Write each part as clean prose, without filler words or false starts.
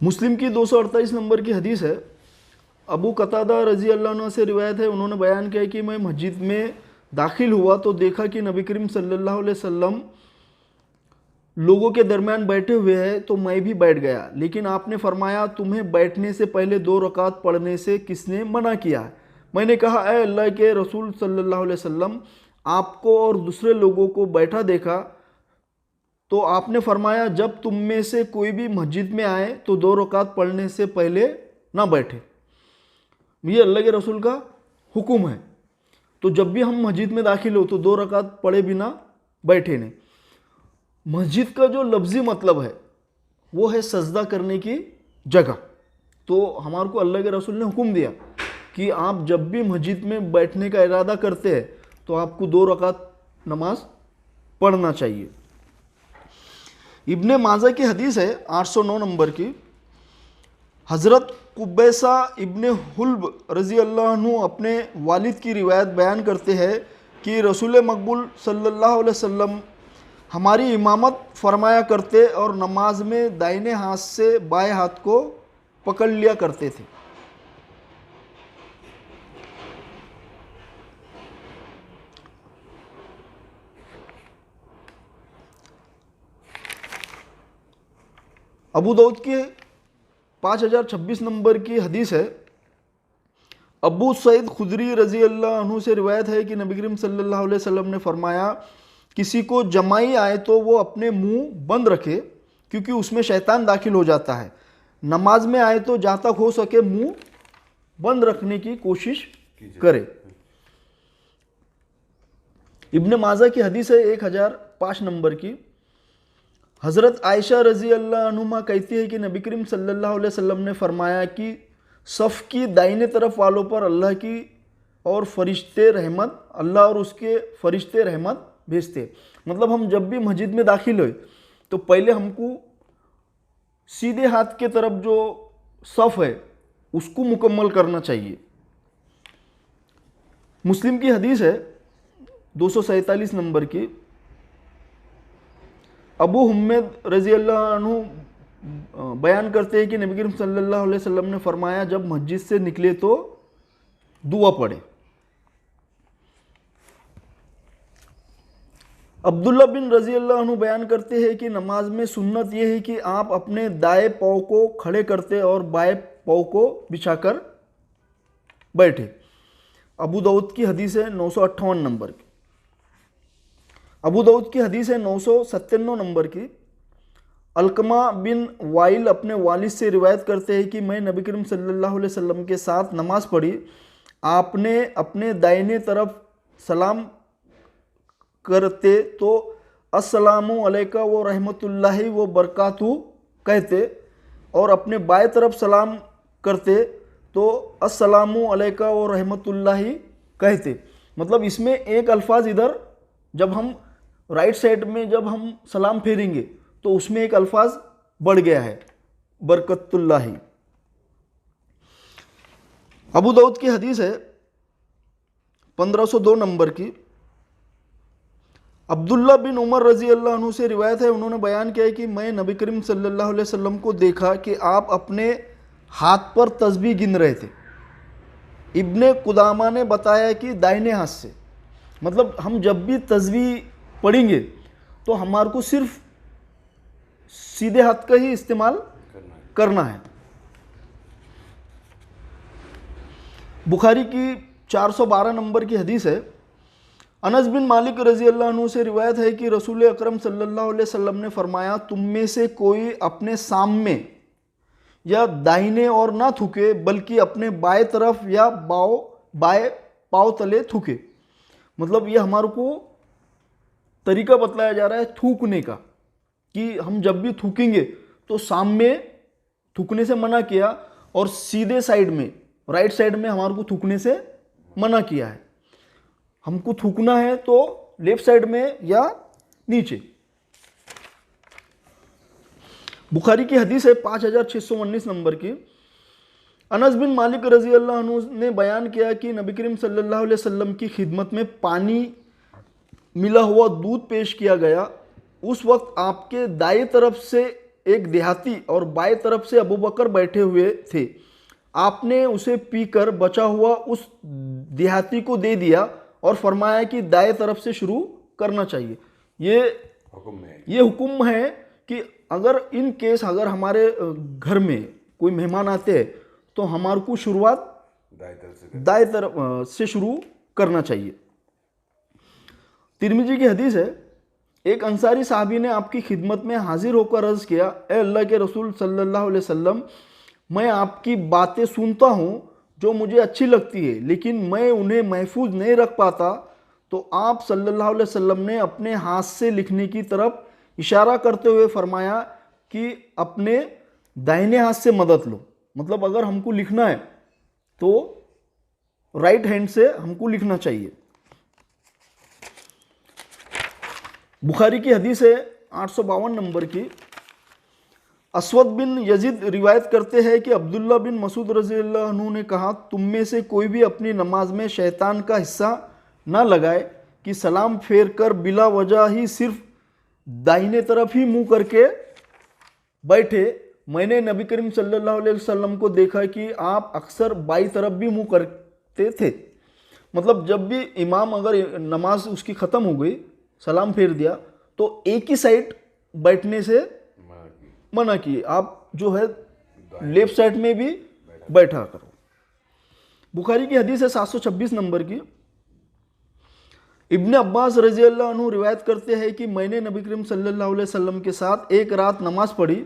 मुस्लिम की 248 नंबर की हदीस है। अबू कतादा रजी अल्लाह अन्हु से रिवायत है, उन्होंने बयान किया कि मैं मस्जिद में दाखिल हुआ तो देखा कि नबी करीम सल्लल्लाहु अलैहि वसल्लम लोगों के दरमियान बैठे हुए हैं, तो मैं भी बैठ गया। लेकिन आपने फरमाया, तुम्हें बैठने से पहले 2 रकात पढ़ने से किसने मना किया है? मैंने कहा, ए अल्लाह के रसूल सल्लल्लाहु अलैहि वसल्लम, आपको और दूसरे लोगों को बैठा देखा तो आपने फरमाया, जब तुम में से कोई भी मस्जिद में आए तो 2 रकात पढ़ने से पहले ना बैठे। ये अल्लाह के रसूल का हुक्म है। तो जब भी हम मस्जिद में दाखिल हो तो 2 रकात पढ़े बिना बैठे नहीं। मस्जिद का जो लफ्ज़ी मतलब है वो है सजदा करने की जगह। तो हमारे को अल्लाह के रसूल ने हुक्म दिया कि आप जब भी मस्जिद में बैठने का इरादा करते हैं तो आपको 2 रकात नमाज पढ़ना चाहिए। इब्ने माजा की हदीस है 809 नंबर की। हज़रत कुबैसा इब्ने हुल्ब रज़ी अल्लाह अन्हु अपने वालिद की रिवायत बयान करते हैं कि रसूल मकबूल सल्लल्लाहु अलैहि वसल्लम हमारी इमामत फरमाया करते और नमाज में दाहिने हाथ से बाएं हाथ को पकड़ लिया करते थे। अबू दाऊद की 5026 नंबर की हदीस है। अबू सईद खुदरी रज़ी अल्लाह अन्हु से रिवायत है कि नबी करीम सल्लल्लाहु अलैहि वसल्लम ने फरमाया, किसी को जमाई आए तो वो अपने मुंह बंद रखे क्योंकि उसमें शैतान दाखिल हो जाता है। नमाज में आए तो जहाँ तक हो सके मुंह बंद रखने की कोशिश करे। इब्ने माजा की हदीस है 1005 नंबर की। हज़रत आयशा रज़ी अल्लाह अन्हुमा कहती है कि नबी करीम सल्लल्लाहु अलैहि वसल्लम ने फरमाया कि सफ़ की दाहिने तरफ वालों पर अल्लाह की और फरिश्ते रहमत, अल्लाह और उसके फरिश्ते रहमत भेजते। मतलब हम जब भी मस्जिद में दाखिल हुए तो पहले हमको सीधे हाथ के तरफ जो सफ़ है उसको मुकम्मल करना चाहिए। मुस्लिम की हदीस है 247 नंबर की। अबू हुम्मद रज़ी अल्लाह अन्हु बयान करते हैं कि नबी करीम सल्लल्लाहु अलैहि वसल्लम ने फरमाया, जब मस्जिद से निकले तो दुआ पढ़े। अब्दुल्ला बिन रज़ी अल्लाह अन्हु बयान करते हैं कि नमाज में सुन्नत यह है कि आप अपने दाएं पाँव को खड़े करते और बाएं पाँव को बिछाकर बैठे। अबू दाऊद की हदीस है 958 नंबर की। अबू दाऊद की हदीस है 997 नंबर की। अलकमा बिन वाइल अपने वालिद से रिवायत करते हैं कि मैं नबी करीम सल्लल्लाहु अलैहि वसल्लम के साथ नमाज पढ़ी। आपने अपने दाहिने तरफ सलाम करते तो अस्सलामु अलैका व रहमतुल्लाहि व बरकातहू कहते और अपने बाएं तरफ सलाम करते तो अस्सलामु अलैका व रहमतुल्लाहि कहते। मतलब इसमें एक अल्फाज इधर जब हम राइट साइड में जब हम सलाम फेरेंगे तो उसमें एक अल्फाज बढ़ गया है, बरकतुल्लाहि। अबू दाऊद की हदीस है 1502 नंबर की। अब्दुल्ला बिन उमर रज़ी अल्लाह अन्हु से रिवायत है, उन्होंने बयान किया है कि मैं नबी करीम सल्लल्लाहु अलैहि वसल्लम को देखा कि आप अपने हाथ पर तस्बीह गिन रहे थे। इब्ने कुदामा ने बताया कि दाहिने हाथ से। मतलब हम जब भी तस्बीह पढ़ेंगे तो हमारे को सिर्फ सीधे हाथ का ही इस्तेमाल करना है। बुखारी की 412 नंबर की हदीस है। अनस बिन मालिक रज़ी अल्लाह अन्हु से रिवायत है कि रसूल अकरम सल्लल्लाहु अलैहि वसल्लम ने फरमाया, तुम में से कोई अपने सामने या दाहिने और ना थूके बल्कि अपने बाएं तरफ या बाएं पाँव तले थूके। मतलब ये हमारे को तरीका बतलाया जा रहा है थूकने का, कि हम जब भी थूकेंगे तो सामने थूकने से मना किया और सीधे साइड में राइट साइड में हमारे को थूकने से मना किया है। हमको थूकना है तो लेफ्ट साइड में या नीचे। बुखारी की हदीस है 5619 नंबर की। अनस बिन मालिक रज़ी अल्लाह अन्हु ने बयान किया कि नबी करीम सल्लल्लाहु अलैहि वसल्लम की खिदमत में पानी मिला हुआ दूध पेश किया गया। उस वक्त आपके दाएं तरफ से एक देहाती और बाएं तरफ से अबू बकर बैठे हुए थे। आपने उसे पीकर बचा हुआ उस देहाती को दे दिया और फरमाया कि दाएं तरफ से शुरू करना चाहिए। ये हुक्म है कि अगर इन केस अगर हमारे घर में कोई मेहमान आते हैं तो हमारे को शुरुआत दाएं तरफ से शुरू करना चाहिए। तिरमिजी की हदीस है, एक अंसारी साहबी ने आपकी खिदमत में हाजिर होकर अर्ज किया, ए अल्लाह के रसूल सल्लल्लाहु अलैहि वसल्लम, मैं आपकी बातें सुनता हूँ जो मुझे अच्छी लगती है, लेकिन मैं उन्हें महफूज नहीं रख पाता। तो आप सल्लल्लाहु अलैहि वसल्लम ने अपने हाथ से लिखने की तरफ इशारा करते हुए फरमाया कि अपने दाहिने हाथ से मदद लो। मतलब अगर हमको लिखना है तो राइट हैंड से हमको लिखना चाहिए। बुखारी की हदीस है 852 नंबर की। असवद बिन यजीद रिवायत करते हैं कि अब्दुल्ला बिन मसूद रज़ियल्लाहु अन्हु ने कहा, तुम में से कोई भी अपनी नमाज में शैतान का हिस्सा ना लगाए कि सलाम फेर कर बिला वजह ही सिर्फ दाहिने तरफ ही मुंह करके बैठे। मैंने नबी करीम सल्लल्लाहु अलैहि वसल्लम को देखा कि आप अक्सर बाई तरफ भी मुंह करते थे। मतलब जब भी इमाम अगर नमाज उसकी ख़त्म हो गई, सलाम फेर दिया, तो एक ही साइड बैठने से मना किए, आप जो है लेफ्ट साइड में भी बैठा करो। बुखारी की हदीस है 726 नंबर की। इब्न अब्बास रजी अल्लाह अन्हु रिवायत करते हैं कि मैंने नबी करीम सल्लल्लाहु अलैहि वसल्लम के साथ एक रात नमाज पढ़ी।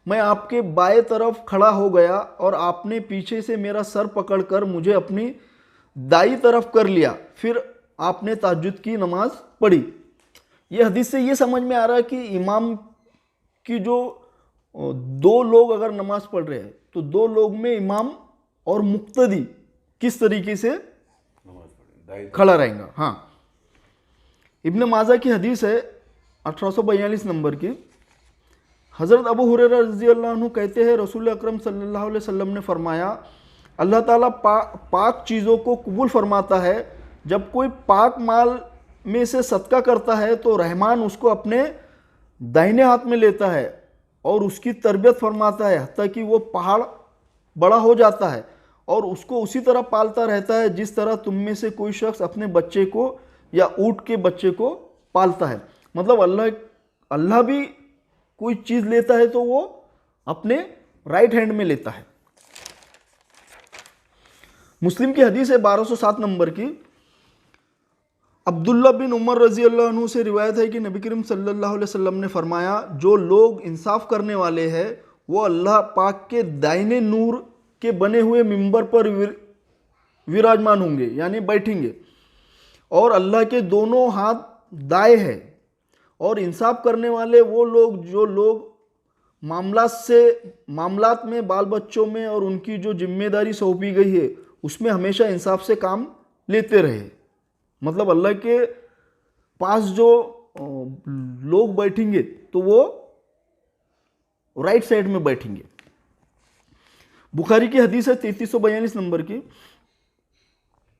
मैं आपके बाएं तरफ खड़ा हो गया और आपने पीछे से मेरा सर पकड़कर मुझे अपनी दाई तरफ कर लिया। फिर आपने तहज्जुद की नमाज पढ़ी। यह हदीस से ये समझ में आ रहा है कि इमाम की जो दो लोग अगर नमाज पढ़ रहे हैं तो दो लोग में इमाम और मुक्तदी किस तरीके से खड़ा रहेगा। हाँ, इब्न माजा की हदीस है 1842 नंबर की। हज़रत अबू हुरैरा रज़ी अल्लाह अन्हु कहते हैं, रसूल अकरम सल्लल्लाहु अलैहि वसल्लम ने फरमाया, अल्लाह ताला पाक चीज़ों को कबूल फरमाता है। जब कोई पाक माल में से सदका करता है तो रहमान उसको अपने दाहिने हाथ में लेता है और उसकी तरबियत फरमाता है हत्ता कि वो पहाड़ बड़ा हो जाता है और उसको उसी तरह पालता रहता है जिस तरह तुम में से कोई शख्स अपने बच्चे को या ऊँट के बच्चे को पालता है। मतलब अल्लाह भी कोई चीज़ लेता है तो वो अपने राइट हैंड में लेता है। मुस्लिम की हदीस है 1207 नंबर की। अब्दुल्ला बिन उमर रजी अल्लाह अन्हु से रिवायत है कि नबी करीम सल्लल्लाहु अलैहि वसल्लम ने फरमाया, जो लोग इंसाफ करने वाले हैं वो अल्लाह पाक के दाहिने नूर के बने हुए मिंबर पर विराजमान होंगे, यानी बैठेंगे, और अल्लाह के दोनों हाथ दाएं हैं। और इंसाफ करने वाले वो लोग जो लोग मामलात में, बाल बच्चों में और उनकी जो जिम्मेदारी सौंपी गई है उसमें हमेशा इंसाफ से काम लेते रहे। मतलब अल्लाह के पास जो लोग बैठेंगे तो वो राइट साइड में बैठेंगे। बुखारी की हदीस है 3342 नंबर की।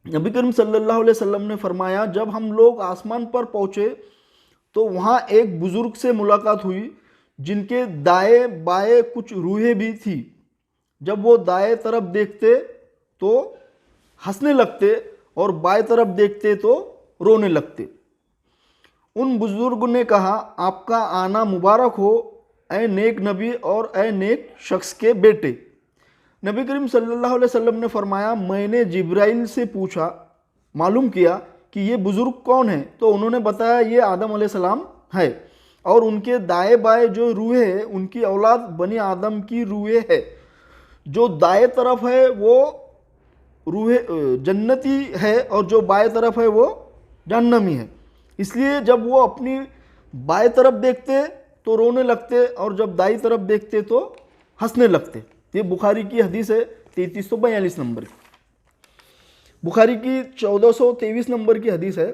नबी करीम सल्लल्लाहु अलैहि वसल्लम ने फरमाया, जब हम लोग आसमान पर पहुंचे तो वहां एक बुजुर्ग से मुलाकात हुई जिनके दाएं बाएं कुछ रूहें भी थी। जब वो दाएं तरफ देखते तो हंसने लगते और बाएं तरफ देखते तो रोने लगते। उन बुजुर्ग ने कहा, आपका आना मुबारक हो ए नेक नबी और ए नेक शख्स के बेटे। नबी करीम सल्लल्लाहु अलैहि वसल्लम ने फरमाया, मैंने जिब्राइल से पूछा, मालूम किया कि ये बुजुर्ग कौन है, तो उन्होंने बताया ये आदम अलैहिस्सलाम है और उनके दाएं बाएं जो रूहें हैं उनकी औलाद बनी आदम की रूहें है। जो दाएं तरफ है वो रूहें जन्नती है और जो बाएं तरफ है वो जहन्नमी है। इसलिए जब वो अपनी बाएं तरफ देखते तो रोने लगते और जब दाईं तरफ देखते तो हंसने लगते। ये बुखारी की हदीस है 3342 नंबर की। बुखारी की 1423 नंबर की हदीस है।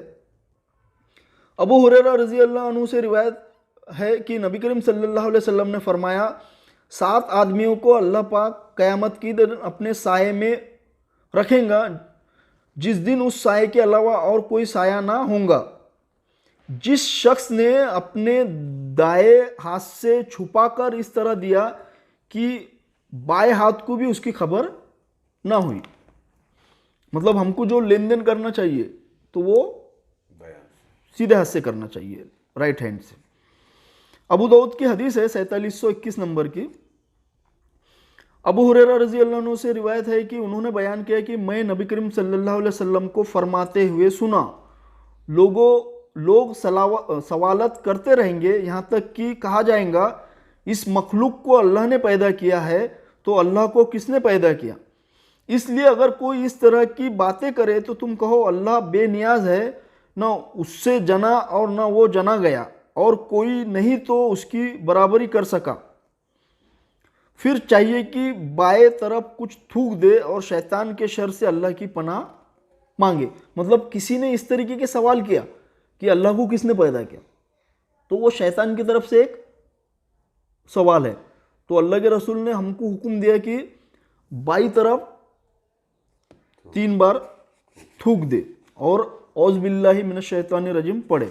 अबू हुरैरा रजी अल्लाह अन्हु से रिवायत है कि नबी करीम सल्लल्लाहु अलैहि वसल्लम ने फरमाया, 7 आदमियों को अल्लाह पाक क़यामत की दिन अपने साये में रखेगा जिस दिन उस साये के अलावा और कोई साया ना होगा। जिस शख्स ने अपने दाएं हाथ से छुपाकर इस तरह दिया कि बाएं हाथ को भी उसकी खबर ना हुई, मतलब हमको जो लेन देन करना चाहिए तो वो सीधे हाथ से करना चाहिए, राइट हैंड से। अबू दाऊद की हदीस है 4721 नंबर की। अबू हुरैरा रजी अल्लाह अन्हु से रिवायत है कि उन्होंने बयान किया कि मैं नबी करीम सल्लल्लाहु अलैहि वसल्लम को फरमाते हुए सुना, लोग सवालत करते रहेंगे यहाँ तक कि कहा जाएगा इस मखलूक को अल्लाह ने पैदा किया है तो अल्लाह को किसने पैदा किया। इसलिए अगर कोई इस तरह की बातें करे तो तुम कहो अल्लाह बेनियाज है, ना उससे जना और ना वो जना गया, और कोई नहीं तो उसकी बराबरी कर सका। फिर चाहिए कि बाएं तरफ कुछ थूक दे और शैतान के शर से अल्लाह की पनाह मांगे। मतलब किसी ने इस तरीके के सवाल किया कि अल्लाह को किसने पैदा किया, तो वो शैतान की तरफ से एक सवाल है। तो अल्लाह के रसूल ने हमको हुक्म दिया कि बाई तरफ 3 बार थूक दे और औज़ बिल्लाहि मिनश शैतानिर रजीम पढ़े।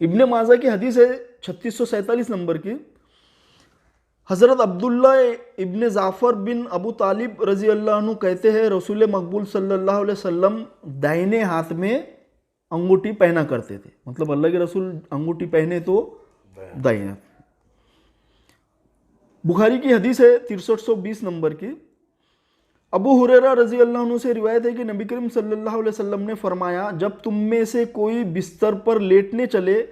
इब्ने माजा की हदीस है 3647 नंबर की। हज़रत अब्दुल्ला इब्ने जाफ़र बिन अबू तालिब रज़ी अल्लाह अन्हु कहते हैं रसूल मकबूल सल्लल्लाहु अलैहि वसल्लम दाहिने हाथ में अंगूठी पहना करते थे, मतलब अल्लाह के रसूल अंगूठी पहने तो दाहिने हाथ। बुखारी की हदीस है 6320 नंबर की। अबू हुरैरा रज़ी अल्लाह अन्हु से रिवायत है कि नबी करीम सल्लल्लाहु अलैहि वसल्लम ने फरमाया, जब तुम में से कोई बिस्तर पर लेटने चले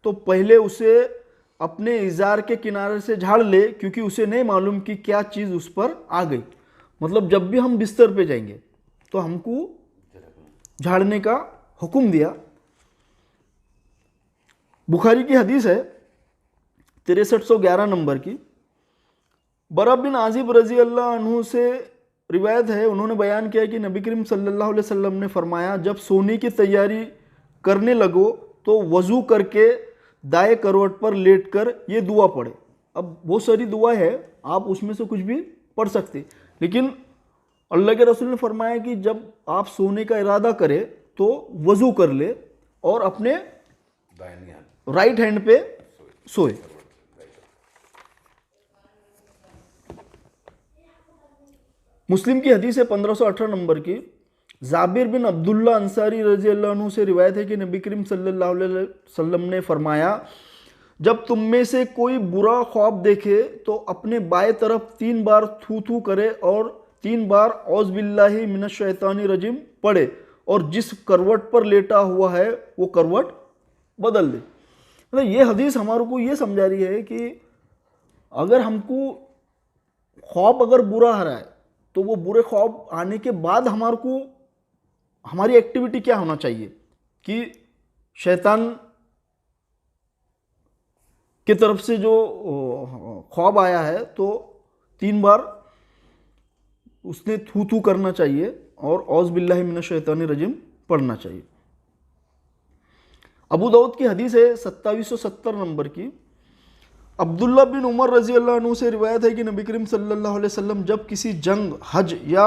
तो पहले उसे अपने इजार के किनारे से झाड़ ले, क्योंकि उसे नहीं मालूम कि क्या चीज़ उस पर आ गई। मतलब जब भी हम बिस्तर पे जाएंगे तो हमको झाड़ने का हुक्म दिया। बुखारी की हदीस है 6311 नंबर की। बरा बिन आजिब रजी अल्लाह अन्हु से रिवायत है, उन्होंने बयान किया कि नबी करीम सल्लल्लाहु अलैहि वसल्लम ने फरमाया, जब सोने की तैयारी करने लगो तो वज़ू करके दाएं करवट पर लेटकर ये दुआ पढ़े। अब बहुत सारी दुआ है, आप उसमें से कुछ भी पढ़ सकते, लेकिन अल्लाह के रसूल ने फरमाया कि जब आप सोने का इरादा करें तो वज़ू कर ले और अपने राइट हैंड पे सोए। मुस्लिम की हदीस है 1518 नंबर की। जाबिर बिन अब्दुल्ला अंसारी रजी अल्लाह अन्हु से रिवायत है कि नबी करीम सल्लल्लाहु अलैहि वसल्लम ने फरमाया, जब तुम में से कोई बुरा ख्वाब देखे तो अपने बाएं तरफ 3 बार थू थू करे और 3 बार औज़ बिल्लाहि मिनश शैतानिर रजीम पढ़े, और जिस करवट पर लेटा हुआ है वो करवट बदल दे। मतलब ये हदीस हमारे को ये समझा रही है कि अगर हमको ख्वाब अगर बुरा आ रहा है तो वो बुरे ख्वाब आने के बाद हमारे को हमारी एक्टिविटी क्या होना चाहिए कि शैतान की तरफ से जो ख्वाब आया है तो 3 बार उसने थू थू करना चाहिए और औज़ बिल्लाहि मिनश शैतानिर रजीम पढ़ना चाहिए। अबू दाऊद की हदीस है 2770 नंबर की। अब्दुल्ला बिन उमर रजी अल्लाह अन्हु से रिवायत है कि नबी करीम सल्लल्लाहु अलैहि वसल्लम जब किसी जंग, हज या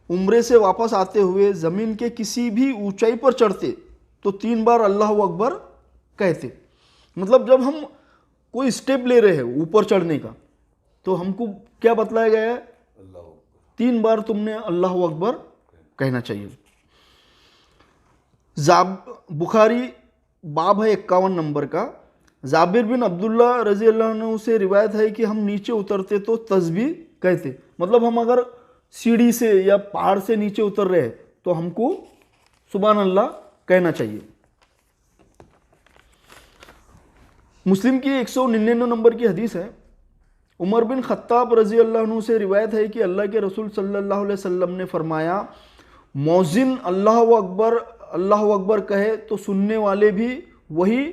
उम्रे से वापस आते हुए ज़मीन के किसी भी ऊंचाई पर चढ़ते तो 3 बार अल्लाह अकबर कहते। मतलब जब हम कोई स्टेप ले रहे हैं ऊपर चढ़ने का तो हमको क्या बतलाया गया है, 3 बार तुमने अल्लाह अकबर कहना चाहिए। बुखारी बाब है 51 नंबर का। जाबिर बिन अब्दुल्ला रजी अल्लाह अन्हु से रिवायत है कि हम नीचे उतरते तो तस्बीह कहते। मतलब हम अगर सीढ़ी से या पहाड़ से नीचे उतर रहे हैं तो हमको सुभान अल्लाह कहना चाहिए। मुस्लिम की 199 नंबर की हदीस है। उमर बिन खत्ताब रजी अल्लाह अन्हु से रिवायत है कि अल्लाह के रसूल सल्लल्लाहु अलैहि वसल्लम ने फरमाया, मौजिन अल्लाह अकबर कहे तो सुनने वाले भी वही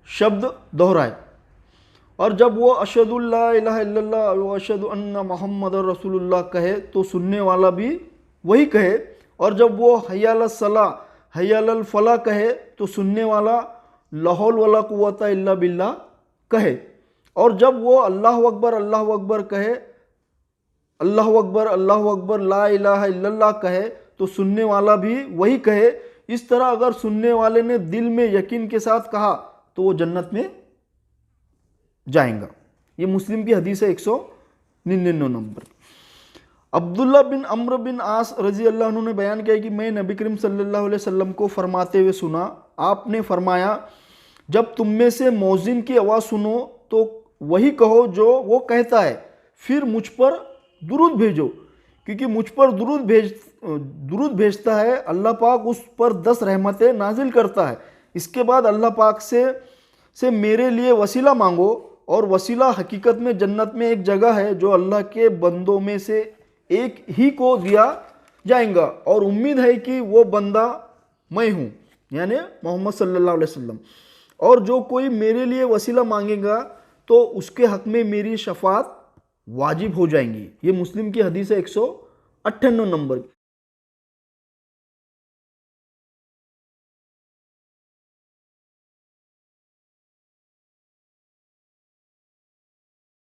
शब्द दोहराए, और जब वो अशहदु ला इलाहा इल्लल्लाह व अशहदु अन्ना मुहम्मदुर रसूलुल्लाह कहे तो सुनने वाला भी वही कहे, और जब वो हय्या अलस सलाह हय्या अलल फलाह कहे तो सुनने वाला ला हौल वला कुव्वता इल्ला बिल्लाह कहे, और जब वो अल्लाह अकबर कहे, अल्लाह अकबर ला इलाहा इल्लल्लाह कहे तो सुनने वाला भी वही कहे इस तरह अगर सुनने वाले ने दिल में यकीन के साथ कहा तो वो जन्नत में जाएगा। ये मुस्लिम की हदीस है 199 नंबर। अब्दुल्ला बिन अम्र बिन आस रजी अल्लाह अन्हु ने बयान किया कि मैं नबी करीम सल्लल्लाहु अलैहि वसल्लम को फरमाते हुए सुना, आपने फरमाया जब तुम में से मौजिन की आवाज़ सुनो तो वही कहो जो वो कहता है, फिर मुझ पर दुरूद भेजो, क्योंकि मुझ पर दुरूद भेजता है अल्लाह पाक उस पर 10 रहमतें नाजिल करता है। इसके बाद अल्लाह पाक से मेरे लिए वसीला मांगो, और वसीला हकीकत में जन्नत में एक जगह है जो अल्लाह के बंदों में से एक ही को दिया जाएगा, और उम्मीद है कि वो बंदा मैं हूँ, यानी मोहम्मद सल्लल्लाहु अलैहि वसल्लम। और जो कोई मेरे लिए वसीला मांगेगा तो उसके हक में मेरी शफात वाजिब हो जाएंगी। ये मुस्लिम की हदीस है 198 नंबर की।